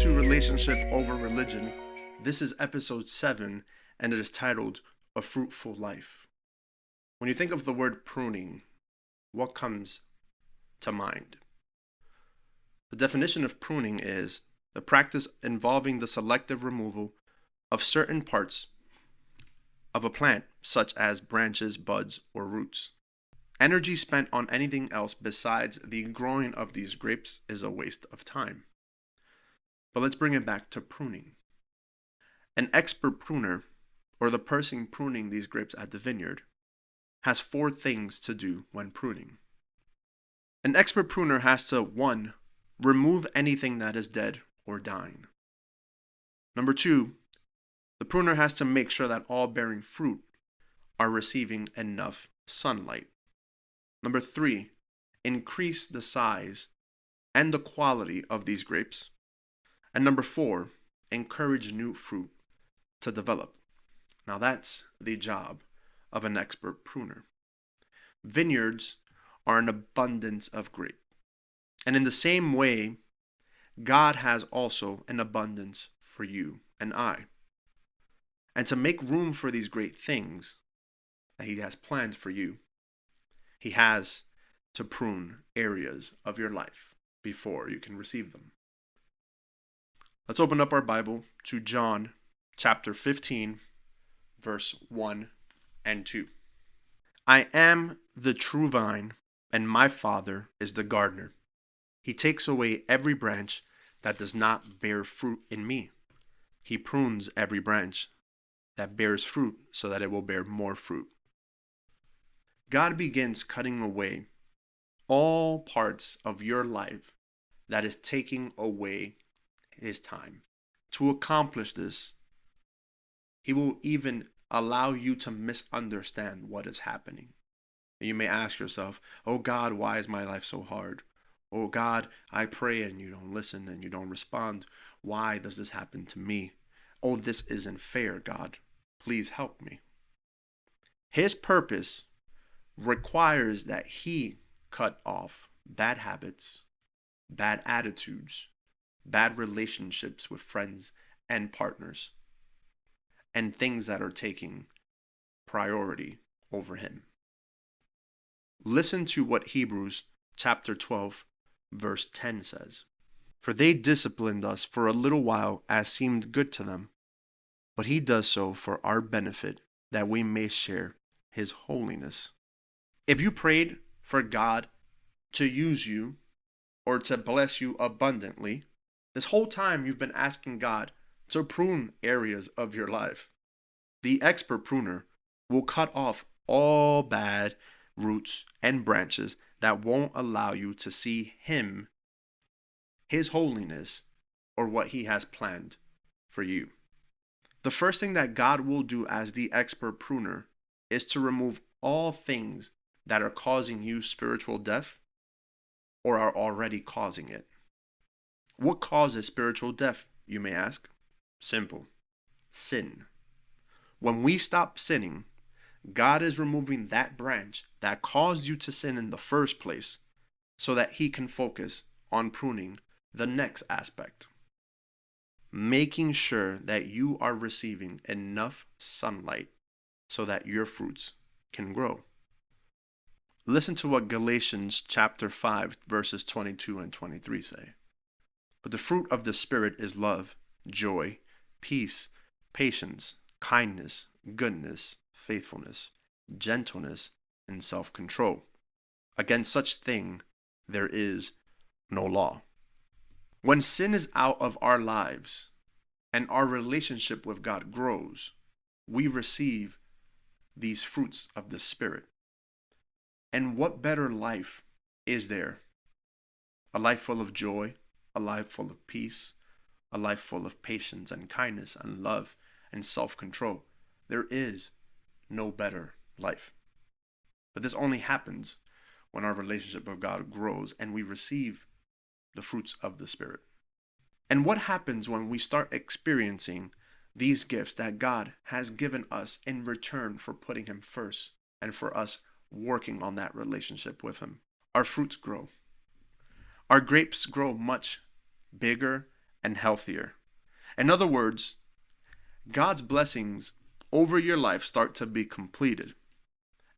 to Relationship Over Religion. This is episode 7, and it is titled A Fruitful Life. When you think of the word pruning, what comes to mind? The definition of pruning is the practice involving the selective removal of certain parts of a plant, such as branches, buds, or roots. Energy spent on anything else besides the growing of these grapes is a waste of time. But let's bring it back to pruning. An expert pruner, or the person pruning these grapes at the vineyard, has 4 things to do when pruning. An expert pruner has to 1. Remove anything that is dead or dying. Number 2, the pruner has to make sure that all bearing fruit are receiving enough sunlight. Number 3, increase the size and the quality of these grapes. And number 4, encourage new fruit to develop. Now that's the job of an expert pruner. Vineyards are an abundance of grape. And in the same way, God has also an abundance for you and I. And to make room for these great things that He has planned for you, He has to prune areas of your life before you can receive them. Let's open up our Bible to John chapter 15, verse 1 and 2. I am the true vine, and my Father is the gardener. He takes away every branch that does not bear fruit in me. He prunes every branch that bears fruit so that it will bear more fruit. God begins cutting away all parts of your life that is taking away His time. To accomplish this, He will even allow you to misunderstand what is happening. You may ask yourself, oh God, why is my life so hard? Oh God, I pray and you don't listen and you don't respond. Why does this happen to me? Oh, this isn't fair, God. Please help me. His purpose requires that He cut off bad habits, bad attitudes, bad relationships with friends and partners, and things that are taking priority over Him. Listen to what Hebrews chapter 12, verse 10 says. For they disciplined us for a little while as seemed good to them, but He does so for our benefit, that we may share His holiness. If you prayed for God to use you or to bless you abundantly, this whole time you've been asking God to prune areas of your life. The expert pruner will cut off all bad roots and branches that won't allow you to see Him, His holiness, or what He has planned for you. The first thing that God will do as the expert pruner is to remove all things that are causing you spiritual death or are already causing it. What causes spiritual death, you may ask? Simple. Sin. When we stop sinning, God is removing that branch that caused you to sin in the first place so that He can focus on pruning the next aspect. Making sure that you are receiving enough sunlight so that your fruits can grow. Listen to what Galatians chapter 5 verses 22 and 23 say. But the fruit of the Spirit is love, joy, peace, patience, kindness, goodness, faithfulness, gentleness, and self-control. Against such thing there is no law. When sin is out of our lives and our relationship with God grows, we receive these fruits of the Spirit. And what better life is there? A life full of joy, a life full of peace, a life full of patience and kindness and love and self-control. There is no better life. But this only happens when our relationship with God grows and we receive the fruits of the Spirit. And what happens when we start experiencing these gifts that God has given us in return for putting Him first and for us working on that relationship with Him? Our fruits grow. Our grapes grow much bigger and healthier. In other words, God's blessings over your life start to be completed.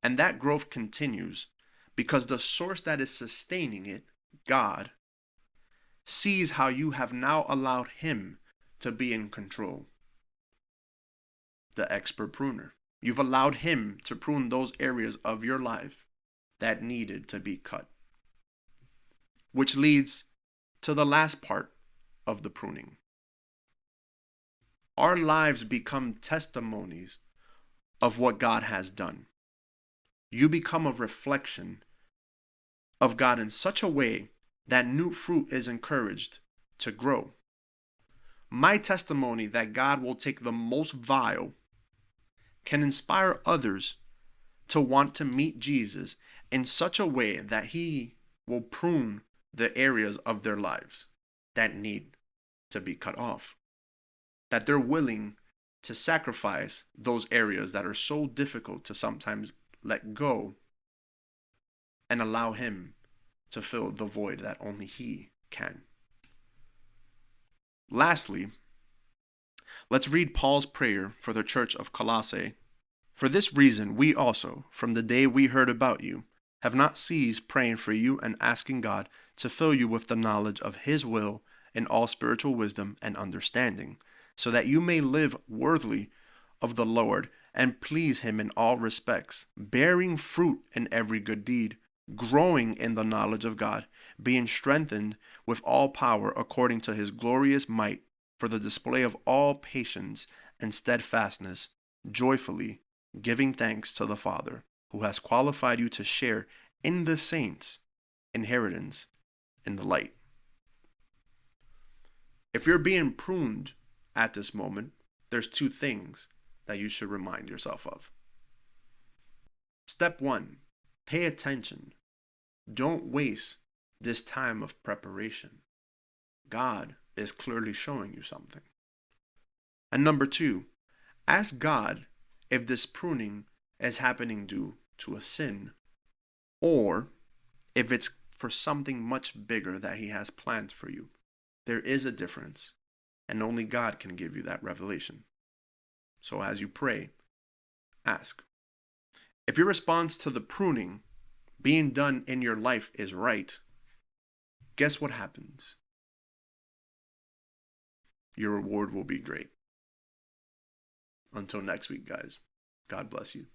And that growth continues because the source that is sustaining it, God, sees how you have now allowed Him to be in control. The expert pruner. You've allowed Him to prune those areas of your life that needed to be cut. Which leads to the last part of the pruning. Our lives become testimonies of what God has done. You become a reflection of God in such a way that new fruit is encouraged to grow. My testimony that God will take the most vile can inspire others to want to meet Jesus in such a way that He will prune the areas of their lives that need to be cut off. That they're willing to sacrifice those areas that are so difficult to sometimes let go and allow Him to fill the void that only He can. Lastly, let's read Paul's prayer for the church of Colossae. For this reason, we also, from the day we heard about you, have not ceased praying for you and asking God to fill you with the knowledge of His will in all spiritual wisdom and understanding, so that you may live worthily of the Lord and please Him in all respects, bearing fruit in every good deed, growing in the knowledge of God, being strengthened with all power according to His glorious might, for the display of all patience and steadfastness, joyfully giving thanks to the Father, who has qualified you to share in the saints' inheritance in the light. If you're being pruned at this moment, there's two things that you should remind yourself of. Step 1, pay attention. Don't waste this time of preparation. God is clearly showing you something. And number 2, ask God if this pruning is happening due to a sin or if it's for something much bigger that He has planned for you. There is a difference, and only God can give you that revelation. So as you pray, ask. If your response to the pruning being done in your life is right, guess what happens? Your reward will be great. Until next week, guys, God bless you.